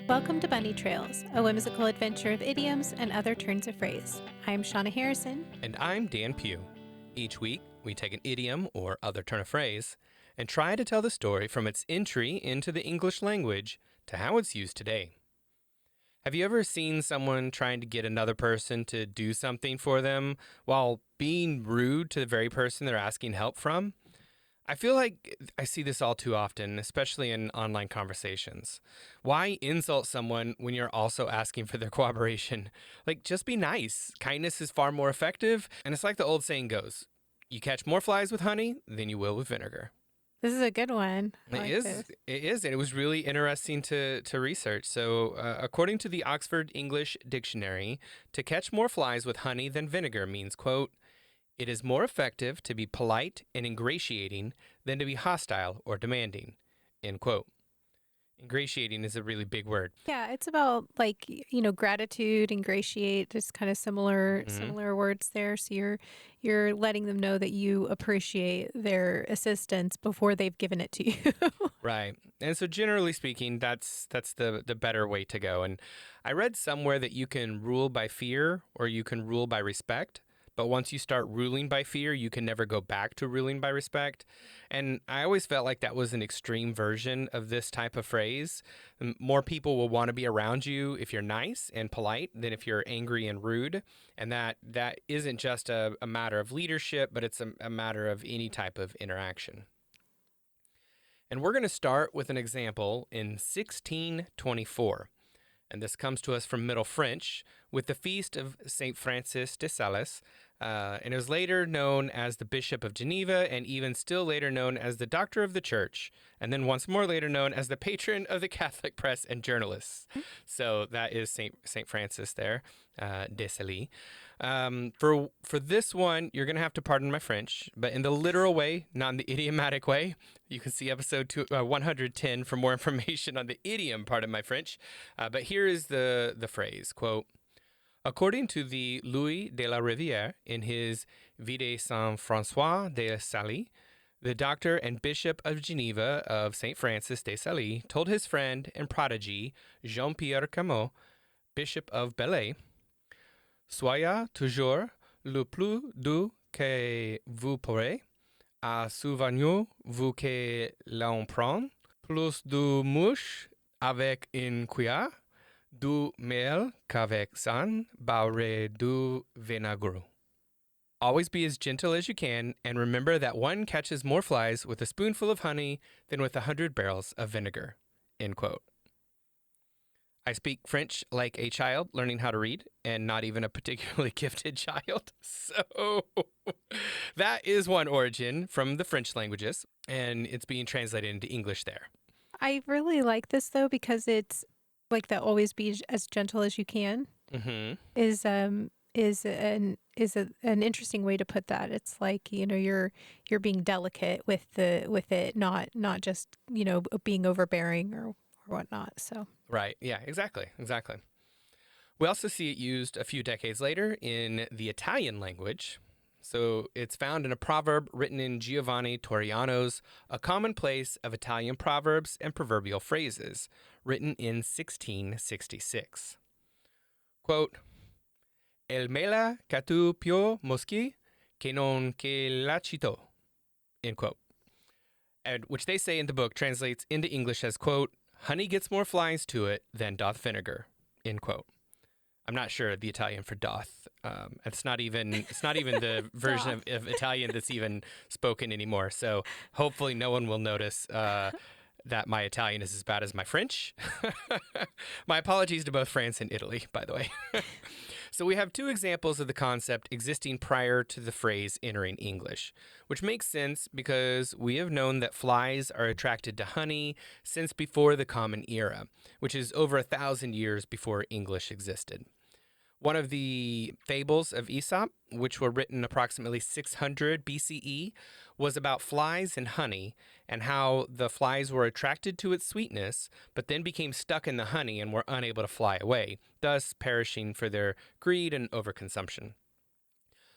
Welcome to Bunny Trails, a whimsical adventure of idioms and other turns of phrase. I'm Shauna Harrison. And I'm Dan Pugh. Each week, we take an idiom or other turn of phrase and try to tell the story from its entry into the English language to how it's used today. Have you ever seen someone trying to get another person to do something for them while being rude to the very person they're asking help from? I feel like I see this all too often, especially in online conversations. Why insult someone when you're also asking for their cooperation? Like, just be nice. Kindness is far more effective. And it's like the old saying goes, you catch more flies with honey than you will with vinegar. This is a good one. I like this. It is. And it was really interesting to research. So, according to the Oxford English Dictionary, to catch more flies with honey than vinegar means, quote, it is more effective to be polite and ingratiating than to be hostile or demanding, end quote. Ingratiating is a really big word. Yeah, it's about gratitude, ingratiate, just kind of similar words there. So you're letting them know that you appreciate their assistance before they've given it to you. Right. And so generally speaking, that's the better way to go. And I read somewhere that you can rule by fear or you can rule by respect. But once you start ruling by fear, you can never go back to ruling by respect. And I always felt like that was an extreme version of this type of phrase. More people will want to be around you if you're nice and polite than if you're angry and rude. And that isn't just a matter of leadership, but it's a matter of any type of interaction. And we're going to start with an example in 1624. And this comes to us from Middle French with the feast of St. Francis de Sales. And it was later known as the Bishop of Geneva and even still later known as the Doctor of the Church. And then once more later known as the patron of the Catholic press and journalists. So that is St. Francis there, de Sales. For this one, you're going to have to pardon my French, but in the literal way, not in the idiomatic way. You can see episode 110 for more information on the idiom part of my French. But here is the phrase, quote, according to the Louis de la Rivière in his Vie de Saint François de Sales, the doctor and bishop of Geneva of St. Francis de Sales told his friend and prodigy Jean-Pierre Camus, bishop of Belley, soyez toujours le plus doux que vous pourrez, à souvenez-vous que l'on prend plus de mouche avec une cuillère du miel qu'avec 100 barres de vinaigre. Always be as gentle as you can, and remember that one catches more flies with a spoonful of honey than with 100 barrels of vinegar. End quote. I speak French like a child learning how to read, and not even a particularly gifted child. So that is one origin from the French languages, and it's being translated into English there. I really like this though because it's like that. Always be as gentle as you can. Mm-hmm. Is an interesting way to put that. It's like, you're being delicate with it, not just, being overbearing or whatnot. So Right. Yeah, exactly. We also see it used a few decades later in the Italian language. So it's found in a proverb written in Giovanni Torriano's A Commonplace of Italian Proverbs and Proverbial Phrases, written in 1666. Quote, El mela catu più moschi che non che lacito, end quote. And which they say in the book translates into English as, quote, honey gets more flies to it than doth vinegar, end quote. I'm not sure the Italian for doth. It's not even the version of Italian that's even spoken anymore. So hopefully no one will notice that my Italian is as bad as my French. My apologies to both France and Italy, by the way. So we have two examples of the concept existing prior to the phrase entering English, which makes sense because we have known that flies are attracted to honey since before the Common Era, which is over 1,000 years before English existed. One of the fables of Aesop, which were written approximately 600 BCE, was about flies and honey and how the flies were attracted to its sweetness, but then became stuck in the honey and were unable to fly away, thus perishing for their greed and overconsumption.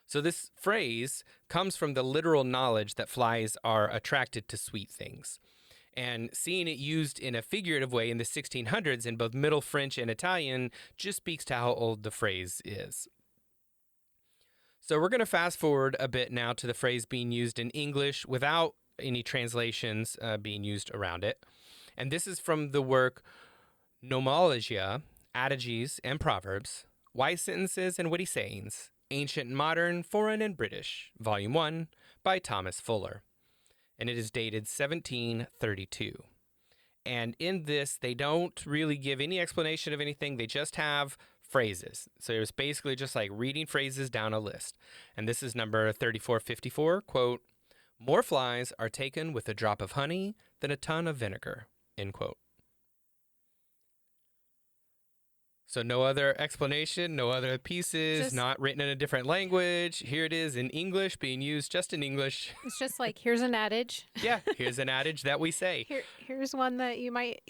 So this phrase comes from the literal knowledge that flies are attracted to sweet things. And seeing it used in a figurative way in the 1600s in both Middle French and Italian just speaks to how old the phrase is. So we're going to fast forward a bit now to the phrase being used in English without any translations being used around it. And this is from the work Nomologia, Adages and Proverbs, Wise Sentences and Witty Sayings, Ancient and Modern, Foreign and British, Volume 1, by Thomas Fuller. And it is dated 1732. And in this, they don't really give any explanation of anything. They just have phrases. So it was basically just like reading phrases down a list. And this is number 3454, quote, "More flies are taken with a drop of honey than a ton of vinegar," end quote. So no other explanation, no other pieces, not written in a different language. Here it is in English, being used just in English. It's just like, here's an adage. Yeah, here's an adage that we say. Here's one that you might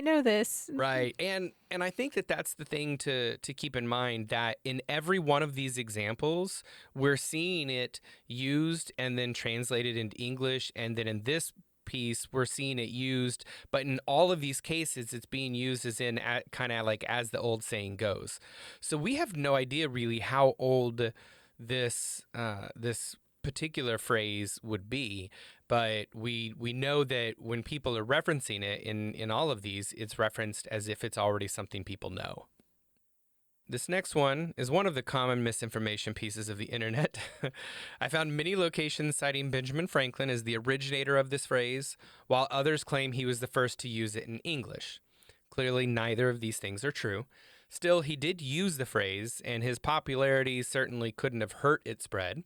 know this. Right. And I think that that's the thing to keep in mind, that in every one of these examples, we're seeing it used and then translated into English, and then in this piece we're seeing it used, but in all of these cases it's being used as in kind of like as the old saying goes. So we have no idea really how old this particular phrase would be, but we know that when people are referencing it in all of these, it's referenced as if it's already something people know. This next one is one of the common misinformation pieces of the internet. I found many locations citing Benjamin Franklin as the originator of this phrase, while others claim he was the first to use it in English. Clearly, neither of these things are true. Still, he did use the phrase, and his popularity certainly couldn't have hurt its spread.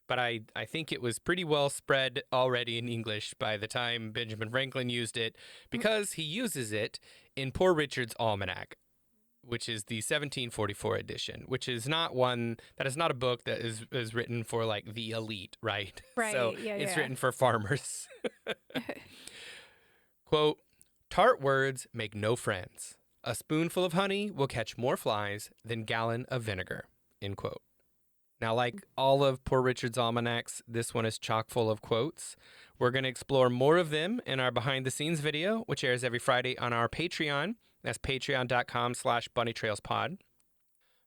But I think it was pretty well spread already in English by the time Benjamin Franklin used it, because he uses it in Poor Richard's Almanac, which is the 1744 edition, which is not one that is not a book that is written for like the elite, right? Right. So yeah, it's yeah. written for farmers. Quote, "Tart words make no friends. A spoonful of honey will catch more flies than gallon of vinegar," end quote. Now, like all of Poor Richard's almanacs, this one is chock full of quotes. We're going to explore more of them in our behind the scenes video, which airs every Friday on our Patreon. That's patreon.com/bunnytrailspod.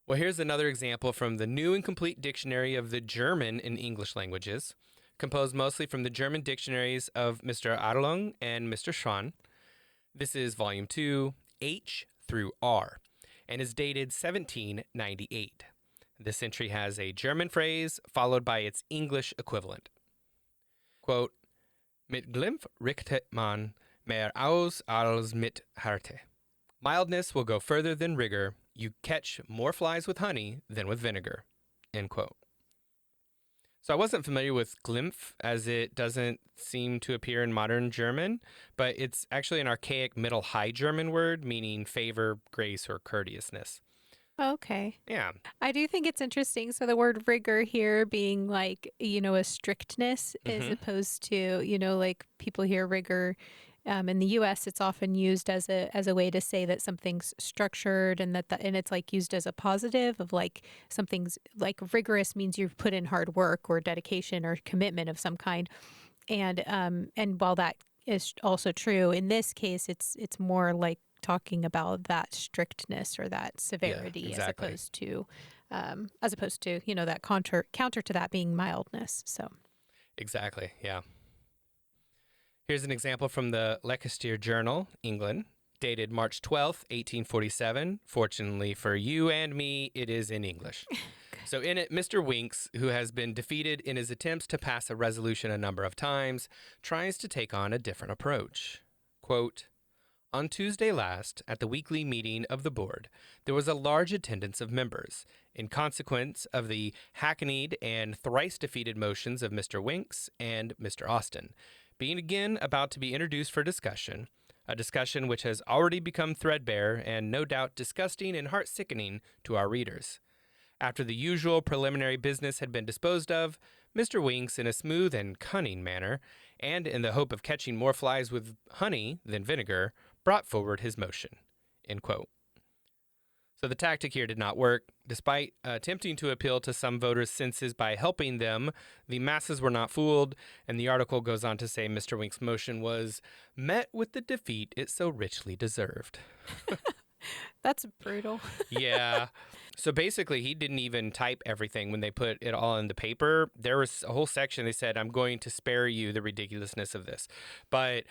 Well, here's another example from the New and Complete Dictionary of the German and English languages, composed mostly from the German dictionaries of Mr. Adelung and Mr. Schwann. This is Volume 2, H through R, and is dated 1798. This entry has a German phrase followed by its English equivalent. Quote, "Mit Glimpf richtet man mehr aus als mit Härte. Mildness will go further than rigor. You catch more flies with honey than with vinegar," end quote. So I wasn't familiar with Glimpf, as it doesn't seem to appear in modern German, but it's actually an archaic Middle High German word meaning favor, grace, or courteousness. Okay. Yeah. I do think it's interesting. So the word rigor here being like, a strictness as opposed to, like people hear rigor. In the U.S., it's often used as a way to say that something's structured, and and it's like used as a positive of like something's like rigorous means you've put in hard work or dedication or commitment of some kind. And while that is also true, in this case, it's more like talking about that strictness or that severity, Yeah, exactly. as opposed to that counter to that being mildness. So Exactly, yeah. Here's an example from the Leicester Journal, England, dated March 12th, 1847. Fortunately for you and me, it is in English. So in it, Mr. Winks, who has been defeated in his attempts to pass a resolution a number of times, tries to take on a different approach. Quote, "On Tuesday last, at the weekly meeting of the board, there was a large attendance of members, in consequence of the hackneyed and thrice defeated motions of Mr. Winks and Mr. Austin, being again about to be introduced for discussion, a discussion which has already become threadbare and no doubt disgusting and heart-sickening to our readers. After the usual preliminary business had been disposed of, Mr. Winks, in a smooth and cunning manner, and in the hope of catching more flies with honey than vinegar, brought forward his motion," end quote. So the tactic here did not work. Despite attempting to appeal to some voters' senses by helping them, the masses were not fooled, and the article goes on to say Mr. Wink's motion was met with the defeat it so richly deserved. That's brutal. Yeah. So basically, he didn't even type everything when they put it all in the paper. There was a whole section they said, I'm going to spare you the ridiculousness of this. But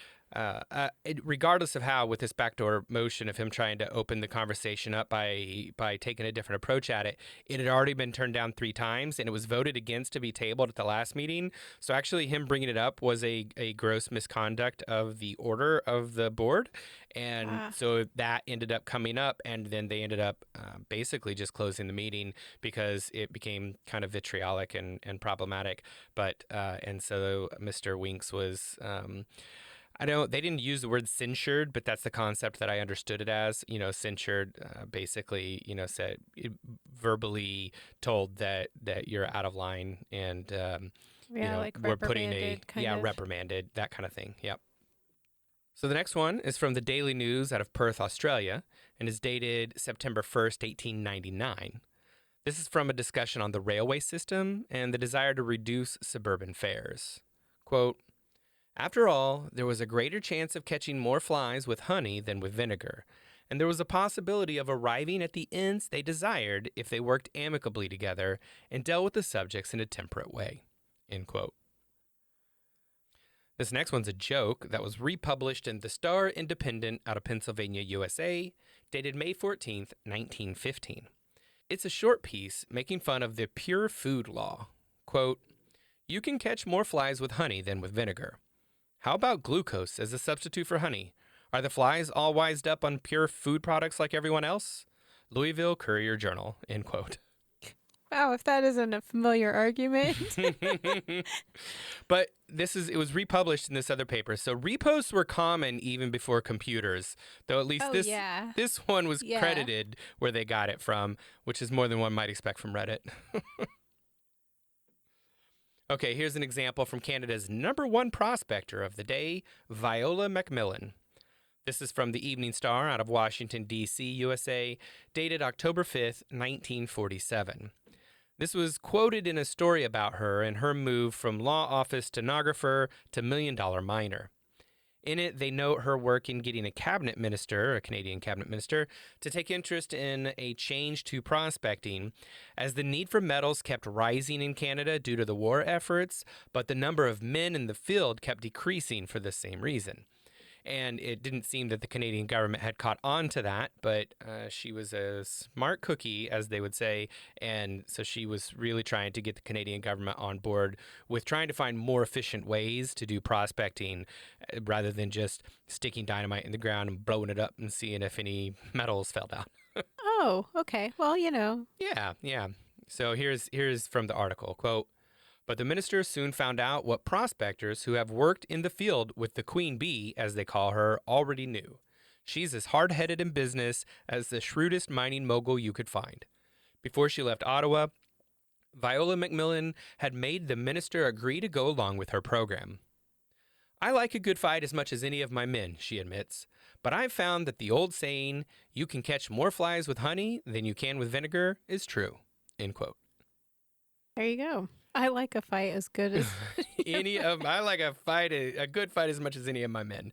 regardless of how, with this backdoor motion of him trying to open the conversation up by taking a different approach at it, it had already been turned down 3 times, and it was voted against to be tabled at the last meeting. So actually, him bringing it up was a gross misconduct of the order of the board. And Ah, so that ended up coming up, and then they ended up basically just closing the meeting because it became kind of vitriolic and problematic. But and so Mr. Winks was I don't. They didn't use the word censured, but that's the concept that I understood it as. Censured basically, said verbally told that you're out of line, and yeah, like we're putting reprimanded, kind of. reprimanded, that kind of thing. Yep. So the next one is from the Daily News out of Perth, Australia, and is dated September 1st, 1899. This is from a discussion on the railway system and the desire to reduce suburban fares. Quote, after all, there was a greater chance of catching more flies with honey than with vinegar, and there was a possibility of arriving at the ends they desired if they worked amicably together and dealt with the subjects in a temperate way. End quote. This next one's a joke that was republished in the Star Independent out of Pennsylvania, USA, dated May 14th, 1915. It's a short piece making fun of the pure food law. Quote, you can catch more flies with honey than with vinegar. How about glucose as a substitute for honey? Are the flies all wised up on pure food products like everyone else? Louisville Courier Journal, end quote. Wow, if that isn't a familiar argument. But it was republished in this other paper. So reposts were common even before computers, though at least Oh, yeah. this one was Yeah. credited where they got it from, which is more than one might expect from Reddit. Okay, here's an example from Canada's #1 prospector of the day, Viola Macmillan. This is from the Evening Star out of Washington, D.C., USA, dated October 5th, 1947. This was quoted in a story about her and her move from law office stenographer to million-dollar miner. In it, they note her work in getting a Canadian cabinet minister, to take interest in a change to prospecting, as the need for metals kept rising in Canada due to the war efforts, but the number of men in the field kept decreasing for the same reason. And it didn't seem that the Canadian government had caught on to that, but she was a smart cookie, as they would say. And so she was really trying to get the Canadian government on board with trying to find more efficient ways to do prospecting rather than just sticking dynamite in the ground and blowing it up and seeing if any metals fell down. Oh, okay. Well, Yeah, yeah. So here's from the article, quote, but the minister soon found out what prospectors who have worked in the field with the queen bee, as they call her, already knew. She's as hard-headed in business as the shrewdest mining mogul you could find. Before she left Ottawa, Viola Macmillan had made the minister agree to go along with her program. I like a good fight as much as any of my men, she admits, but I've found that the old saying, you can catch more flies with honey than you can with vinegar, is true. End quote. there you go. I like a fight as good as I like a good fight as much as any of my men.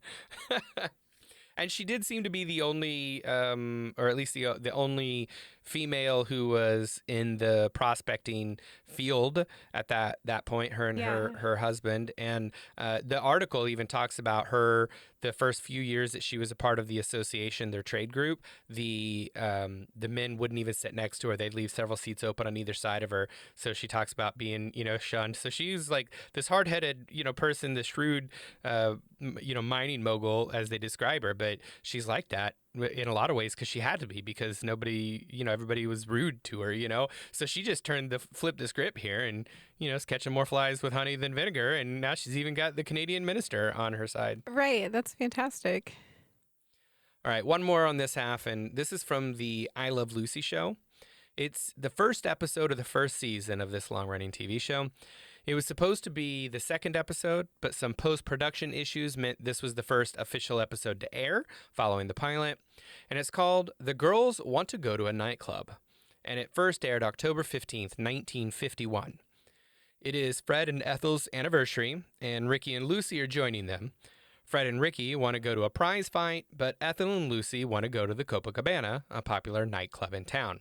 And she did seem to be the only, or at least the only female who was in the prospecting field at that point. Her and yeah. her husband, and the article even talks about her. The first few years that she was a part of the association, their trade group, the men wouldn't even sit next to her. They'd leave several seats open on either side of her. So she talks about being, shunned. So she's like this hard-headed, person, the shrewd, mining mogul, as they describe her. But she's like that in a lot of ways because she had to be, because nobody, everybody was rude to her. So she just flipped the script here and, is catching more flies with honey than vinegar. And now she's even got the Canadian minister on her side. Right. That's fantastic. All right, one more on this half, and this is from the I Love Lucy show. It's the first episode of the first season of this long-running TV show. It was supposed to be the second episode, but some post production issues meant this was the first official episode to air following the pilot. And it's called The Girls Want to Go to a Nightclub. And it first aired October 15th, 1951. It is Fred and Ethel's anniversary, and Ricky and Lucy are joining them. Fred and Ricky want to go to a prize fight, but Ethel and Lucy want to go to the Copacabana, a popular nightclub in town.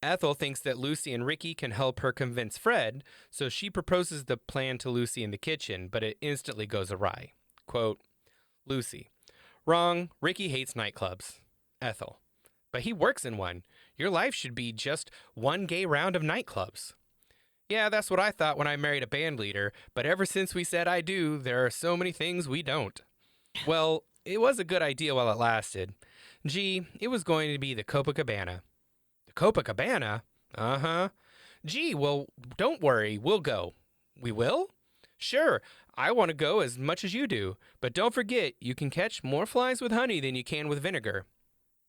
Ethel thinks that Lucy and Ricky can help her convince Fred, so she proposes the plan to Lucy in the kitchen, but it instantly goes awry. Quote, Lucy, wrong, Ricky hates nightclubs. Ethel, but he works in one. Your life should be just one gay round of nightclubs. Yeah, that's what I thought when I married a band leader, but ever since we said I do, there are so many things we don't. Well, it was a good idea while it lasted. Gee, it was going to be the Copacabana. Copacabana? Uh-huh. Gee, well, don't worry. We'll go. We will? Sure. I want to go as much as you do. But don't forget, you can catch more flies with honey than you can with vinegar.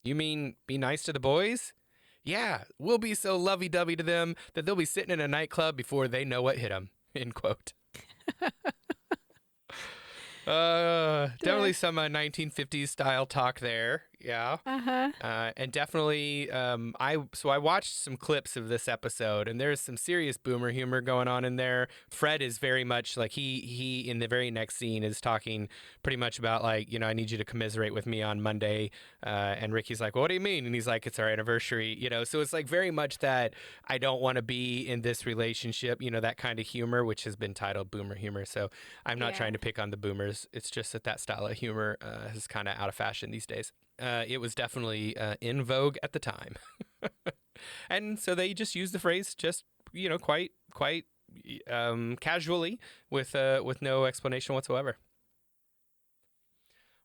You mean be nice to the boys? Yeah, we'll be so lovey-dovey to them that they'll be sitting in a nightclub before they know what hit them. End quote. Definitely some 1950s style talk there. Yeah. Uh-huh. And definitely, I watched some clips of this episode, and there's some serious boomer humor going on in there. Fred is very much like he in the very next scene is talking pretty much about like, I need you to commiserate with me on Monday. And Ricky's like, well, what do you mean? And he's like, it's our anniversary, So it's like very much that I don't want to be in this relationship, that kind of humor, which has been titled boomer humor. So I'm not trying to pick on the boomers. It's just that style of humor is kind of out of fashion these days. It was definitely in vogue at the time. And so they just used the phrase just, quite casually with no explanation whatsoever.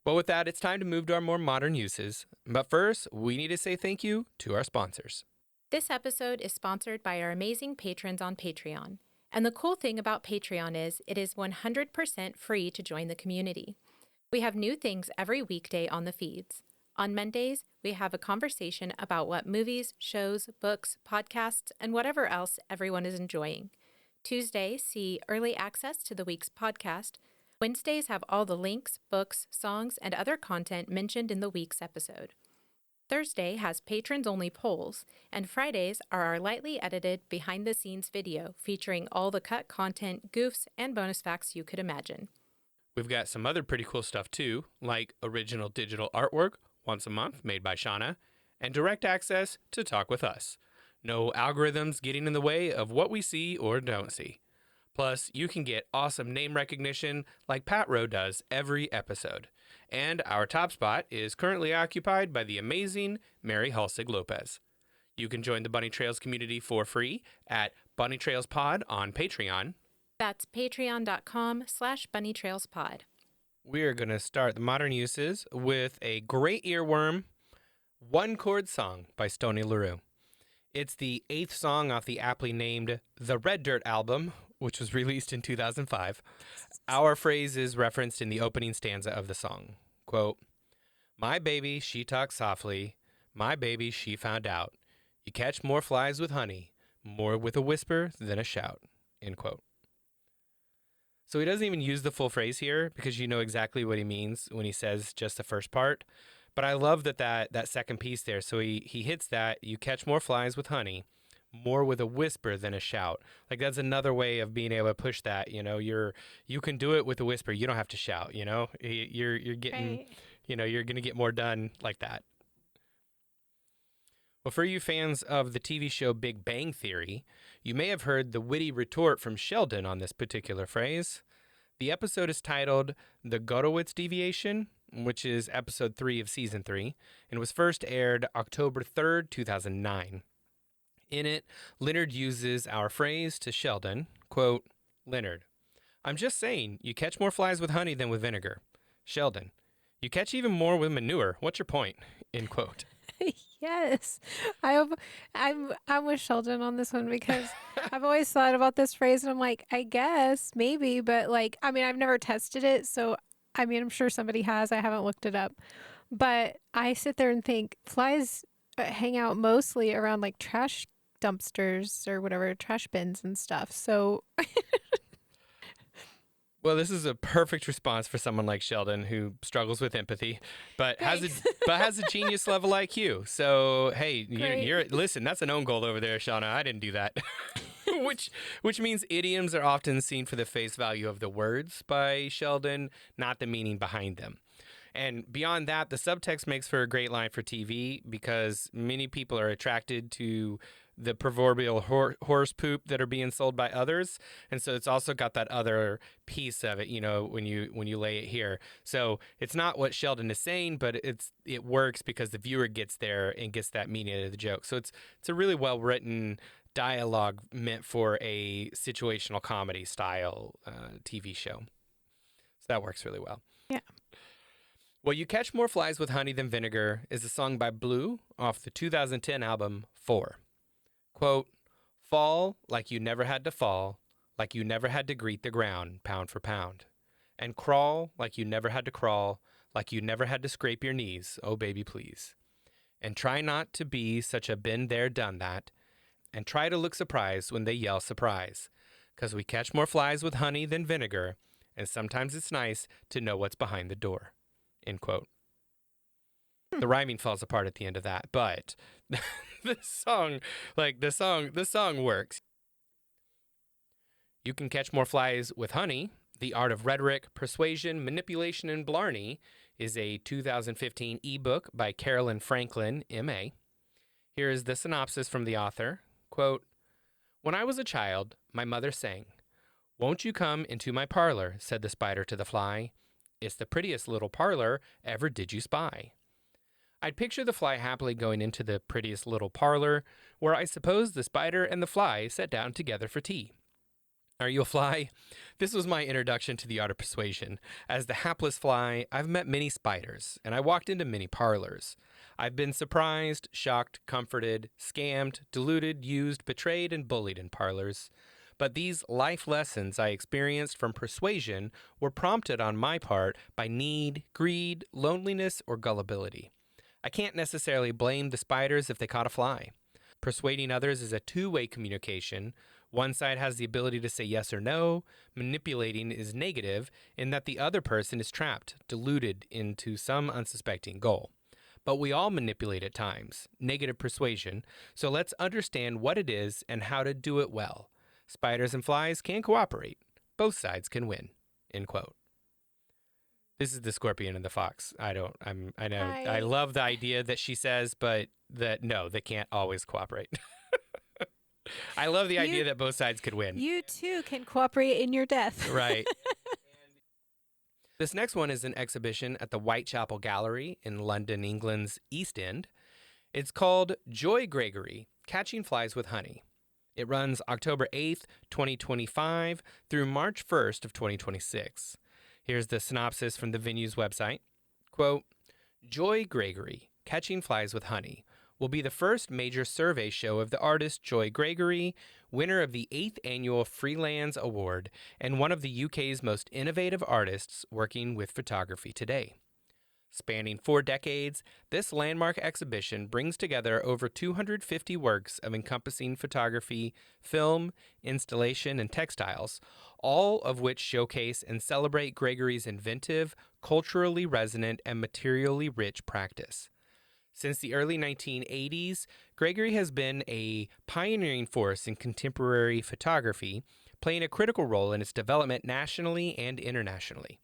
Well, with that, it's time to move to our more modern uses. But first, we need to say thank you to our sponsors. This episode is sponsored by our amazing patrons on Patreon. And the cool thing about Patreon is it is 100% free to join the community. We have new things every weekday on the feeds. On Mondays, we have a conversation about what movies, shows, books, podcasts, and whatever else everyone is enjoying. Tuesdays see early access to the week's podcast. Wednesdays have all the links, books, songs, and other content mentioned in the week's episode. Thursday has patrons-only polls, and Fridays are our lightly edited behind-the-scenes video featuring all the cut content, goofs, and bonus facts you could imagine. We've got some other pretty cool stuff too, like original digital artwork once a month made by Shauna, and direct access to talk with us. No algorithms getting in the way of what we see or don't see. Plus, you can get awesome name recognition like Pat Rowe does every episode. And our top spot is currently occupied by the amazing Mary Halsig Lopez. You can join the Bunny Trails community for free at Bunny Trails Pod on Patreon. That's patreon.com/bunnytrailspod. We are going to start the modern uses with a great earworm, One Chord Song by Stoney LaRue. It's the 8th song off the aptly named The Red Dirt album, which was released in 2005. Our phrase is referenced in the opening stanza of the song. Quote, my baby, she talks softly. My baby, she found out. You catch more flies with honey, more with a whisper than a shout. End quote. So he doesn't even use the full phrase here because you know exactly what he means when he says just the first part. But I love that second piece there. So he hits that, you catch more flies with honey, more with a whisper than a shout. Like that's another way of being able to push that, you can do it with a whisper. You don't have to shout, you're getting, Right. You're going to get more done like that. Well, for you fans of the TV show Big Bang Theory, you may have heard the witty retort from Sheldon on this particular phrase. The episode is titled The Godowitz Deviation, which is episode 3 of season 3, and was first aired October 3rd, 2009. In it, Leonard uses our phrase to Sheldon, quote, Leonard, I'm just saying, you catch more flies with honey than with vinegar. Sheldon, you catch even more with manure. What's your point? End quote. Yes, I'm with Sheldon on this one because I've always thought about this phrase and I'm like, I guess maybe, but I've never tested it, so I'm sure somebody has. I haven't looked it up, but I sit there and think flies hang out mostly around like trash dumpsters or whatever, trash bins and stuff. So Well, this is a perfect response for someone like Sheldon who struggles with empathy, but Thanks. has a genius level IQ. So hey, Great. you're listen. That's an own goal over there, Shauna. I didn't do that. which which means idioms are often seen for the face value of the words by Sheldon, not the meaning behind them. And beyond that, the subtext makes for a great line for TV because many people are attracted to the proverbial horse poop that are being sold by others, and so it's also got that other piece of it. When you lay it here, so it's not what Sheldon is saying, but it works because the viewer gets there and gets that meaning of the joke. So it's a really well written dialogue meant for a situational comedy style TV show. So that works really well. Yeah. Well, You Catch More Flies with Honey Than Vinegar is a song by Blue off the 2010 album 4. Quote, fall like you never had to fall, like you never had to greet the ground, pound for pound. And crawl like you never had to crawl, like you never had to scrape your knees, oh baby please. And try not to be such a been there, done that. And try to look surprised when they yell surprise. 'Cause we catch more flies with honey than vinegar, and sometimes it's nice to know what's behind the door. End quote. The rhyming falls apart at the end of that, but the song works. You Can Catch More Flies with Honey, The Art of Rhetoric, Persuasion, Manipulation, and Blarney is a 2015 ebook by Carolyn Franklin, M.A. Here is the synopsis from the author. Quote, when I was a child, my mother sang, won't you come into my parlor, said the spider to the fly. It's the prettiest little parlor ever did you spy. I'd picture the fly happily going into the prettiest little parlor, where I suppose the spider and the fly sat down together for tea. Are you a fly? This was my introduction to the art of persuasion. As the hapless fly, I've met many spiders, and I walked into many parlors. I've been surprised, shocked, comforted, scammed, deluded, used, betrayed, and bullied in parlors. But these life lessons I experienced from persuasion were prompted on my part by need, greed, loneliness, or gullibility. I can't necessarily blame the spiders if they caught a fly. Persuading others is a two-way communication. One side has the ability to say yes or no. Manipulating is negative in that the other person is trapped, deluded into some unsuspecting goal. But we all manipulate at times, negative persuasion, so let's understand what it is and how to do it well. Spiders and flies can cooperate. Both sides can win. End quote. This is the scorpion and the fox. I know. I love the idea that she says, but that no, they can't always cooperate. I love the idea that both sides could win. You too can cooperate in your death. Right. This next one is an exhibition at the Whitechapel Gallery in London, England's East End. It's called Joy Gregory, Catching Flies with Honey. It runs October 8th, 2025 through March 1st of 2026. Here's the synopsis from the venue's website. Quote, Joy Gregory, Catching Flies with Honey, will be the first major survey show of the artist Joy Gregory, winner of the 8th Annual Freelands Award and one of the UK's most innovative artists working with photography today. Spanning 4 decades, this landmark exhibition brings together over 250 works of encompassing photography, film, installation, and textiles, all of which showcase and celebrate Gregory's inventive, culturally resonant, and materially rich practice. Since the early 1980s, Gregory has been a pioneering force in contemporary photography, playing a critical role in its development nationally and internationally.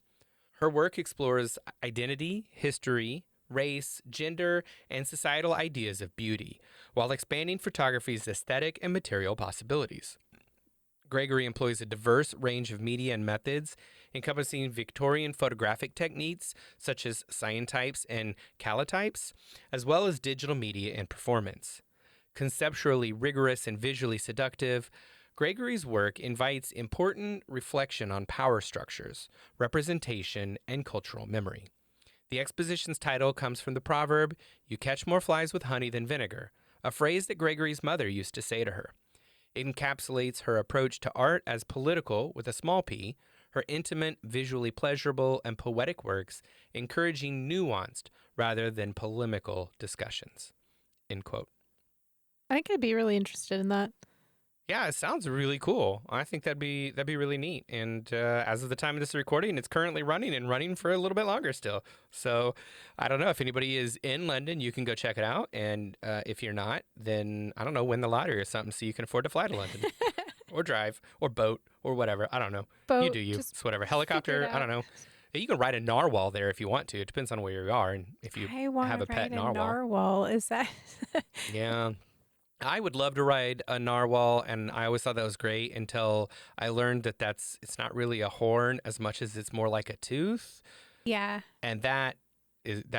Her work explores identity, history, race, gender, and societal ideas of beauty, while expanding photography's aesthetic and material possibilities. Gregory employs a diverse range of media and methods, encompassing Victorian photographic techniques such as cyanotypes and calotypes, as well as digital media and performance. Conceptually rigorous and visually seductive, Gregory's work invites important reflection on power structures, representation, and cultural memory. The exposition's title comes from the proverb, "You catch more flies with honey than vinegar," a phrase that Gregory's mother used to say to her. It encapsulates her approach to art as political with a small p, her intimate, visually pleasurable, and poetic works encouraging nuanced rather than polemical discussions. End quote. I think I'd be really interested in that. Yeah, it sounds really cool. I think that'd be really neat. And as of the time of this recording, it's currently running and running for a little bit longer still. So I don't know if anybody is in London, you can go check it out. And if you're not, then I don't know, win the lottery or something so you can afford to fly to London or drive or boat or whatever. I don't know. You Boat, do you. just It's whatever. figure it Helicopter. I out. don't know. You can ride a narwhal there if you want to. It depends on where you are and if you I want have to a pet ride a narwhal. narwhal. Is that? Yeah. I would love to ride a narwhal, and I always thought that was great until I learned that it's not really a horn as much as it's more like a tooth, Yeah. and that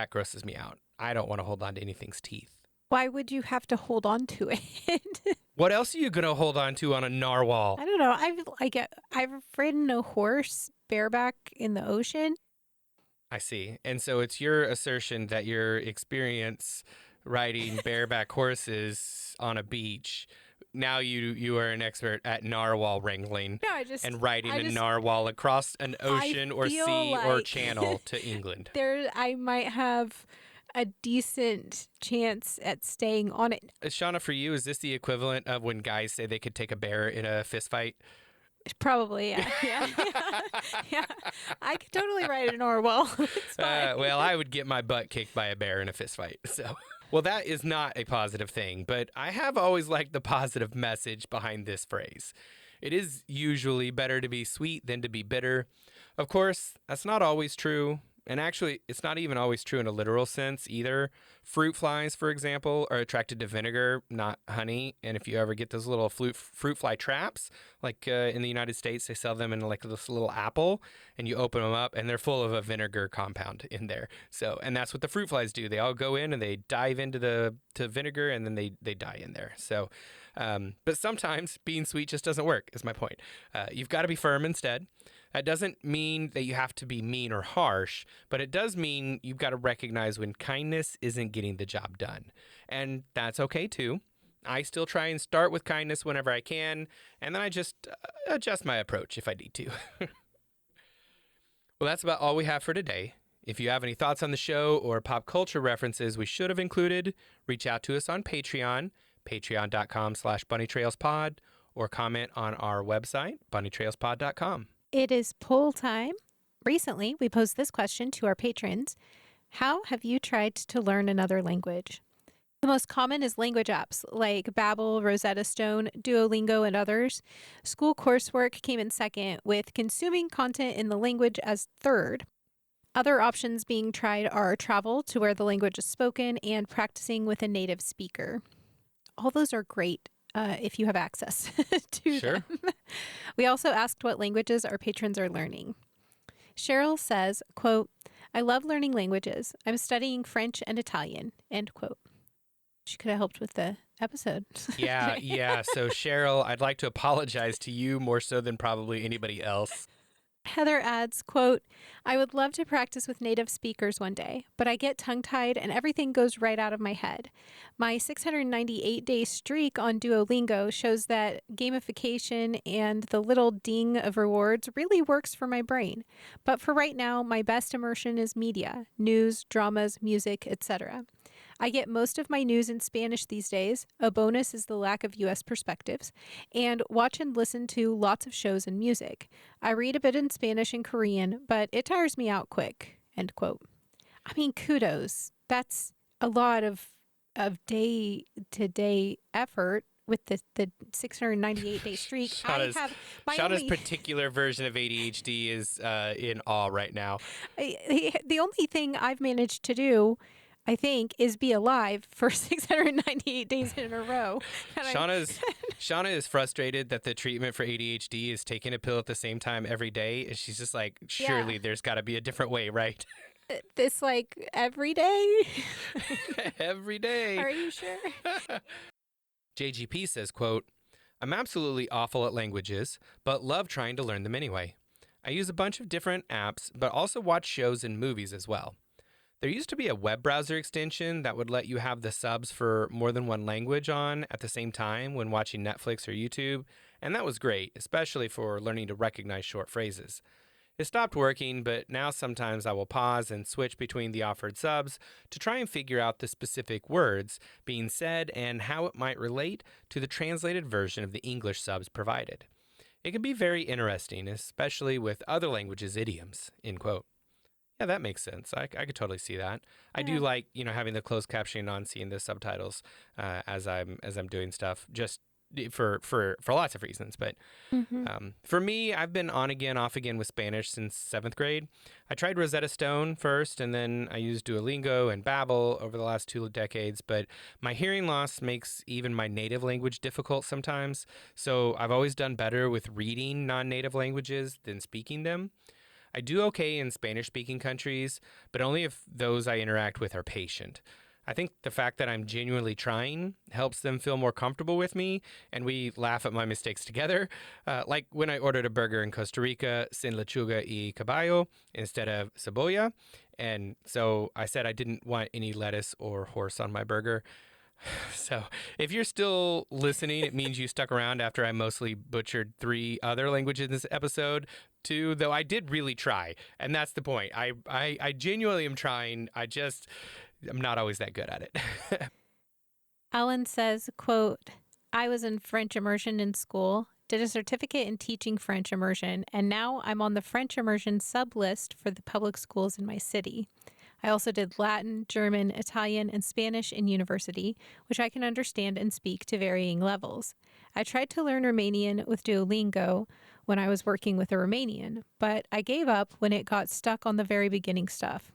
grosses me out. I don't want to hold on to anything's teeth. Why would you have to hold on to it? What else are you gonna hold on to on a narwhal? I don't know. I've ridden a horse bareback in the ocean. I see. And so it's your assertion that your experience riding bareback horses on a beach. Now you are an expert at narwhal wrangling No, and riding I a just, narwhal across an I ocean or feel sea or like channel to England. I might have a decent chance at staying on it. Shauna, for you, is this the equivalent of when guys say they could take a bear in a fist fight? Probably, yeah, yeah, yeah. I could totally ride a narwhal. It's fine. Well, I would get my butt kicked by a bear in a fist fight. So, well, that is not a positive thing, but I have always liked the positive message behind this phrase. It is usually better to be sweet than to be bitter. Of course, that's not always true. And actually, it's not even always true in a literal sense either. Fruit flies, for example, are attracted to vinegar, not honey. And if you ever get those little fruit fly traps, like in the United States, they sell them in like this little apple, and you open them up, and they're full of a vinegar compound in there. So, and that's what the fruit flies do. They all go in and they dive into to vinegar, and then they die in there. So, but sometimes being sweet just doesn't work. Is my point. You've got to be firm instead. That doesn't mean that you have to be mean or harsh, but it does mean you've got to recognize when kindness isn't getting the job done. And that's okay too. I still try and start with kindness whenever I can, and then I just adjust my approach if I need to. Well, that's about all we have for today. If you have any thoughts on the show or pop culture references we should have included, reach out to us on Patreon, patreon.com/bunnytrailspod, or comment on our website, bunnytrailspod.com. It is poll time. Recently, we posed this question to our patrons. How have you tried to learn another language? The most common is language apps like Babbel, Rosetta Stone, Duolingo, and others. School coursework came in second, with consuming content in the language as third. Other options being tried are travel to where the language is spoken and practicing with a native speaker. All those are great if you have access to Sure. them. We also asked what languages our patrons are learning. Cheryl says, quote, I love learning languages. I'm studying French and Italian, end quote. She could have helped with the episode. Yeah. So, Cheryl, I'd like to apologize to you more so than probably anybody else. Heather adds, quote, I would love to practice with native speakers one day, but I get tongue-tied and everything goes right out of my head. My 698-day streak on Duolingo shows that gamification and the little ding of rewards really works for my brain. But for right now, my best immersion is media, news, dramas, music, etc. I get most of my news in Spanish these days. A bonus is the lack of U.S. perspectives. And watch and listen to lots of shows and music. I read a bit in Spanish and Korean, but it tires me out quick, end quote. I mean, kudos. That's a lot of day-to-day effort with the 698-day streak. Shauna's particular version of ADHD is in awe right now. The only thing I've managed to do, I think, is be alive for 698 days in a row. Shauna is frustrated that the treatment for ADHD is taking a pill at the same time every day, and she's just like, surely there's got to be a different way, right? This like every day? Every day. Are you sure? JGP says, quote, I'm absolutely awful at languages, but love trying to learn them anyway. I use a bunch of different apps, but also watch shows and movies as well. There used to be a web browser extension that would let you have the subs for more than one language on at the same time when watching Netflix or YouTube, and that was great, especially for learning to recognize short phrases. It stopped working, but now sometimes I will pause and switch between the offered subs to try and figure out the specific words being said and how it might relate to the translated version of the English subs provided. It can be very interesting, especially with other languages' idioms, end quote. Yeah, that makes sense. I could totally see that. I do Yeah. like, having the closed captioning on, seeing the subtitles as I'm doing stuff, just for lots of reasons. But Mm-hmm. for me, I've been on again, off again with Spanish since 7th grade. I tried Rosetta Stone first, and then I used Duolingo and Babbel over the last 2 decades. But my hearing loss makes even my native language difficult sometimes. So I've always done better with reading non-native languages than speaking them. I do okay in Spanish speaking countries, but only if those I interact with are patient. I think the fact that I'm genuinely trying helps them feel more comfortable with me, and we laugh at my mistakes together. Like when I ordered a burger in Costa Rica, sin lechuga y caballo instead of cebolla. And so I said I didn't want any lettuce or horse on my burger. So, if you're still listening, it means you stuck around after I mostly butchered 3 other languages in this episode, too, though I did really try. And that's the point. I genuinely am trying. I'm not always that good at it. Alan says, quote, I was in French immersion in school, did a certificate in teaching French immersion, and now I'm on the French immersion sub list for the public schools in my city. I also did Latin, German, Italian, and Spanish in university, which I can understand and speak to varying levels. I tried to learn Romanian with Duolingo when I was working with a Romanian, but I gave up when it got stuck on the very beginning stuff.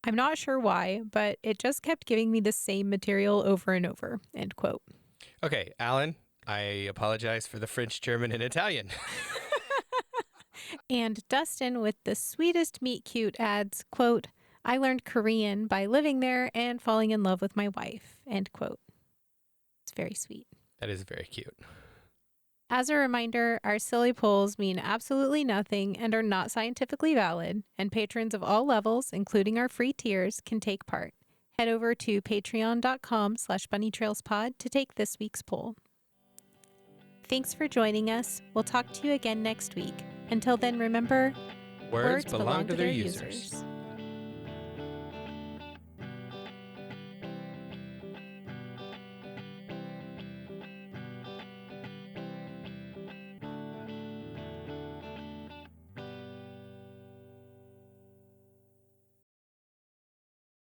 I'm not sure why, but it just kept giving me the same material over and over, end quote. Okay, Alan, I apologize for the French, German, and Italian. And Dustin with the sweetest meet cute adds, quote, I learned Korean by living there and falling in love with my wife, end quote. It's very sweet. That is very cute. As a reminder, our silly polls mean absolutely nothing and are not scientifically valid, and patrons of all levels, including our free tiers, can take part. Head over to patreon.com/bunnytrailspod to take this week's poll. Thanks for joining us. We'll talk to you again next week. Until then, remember, Words belong to their users.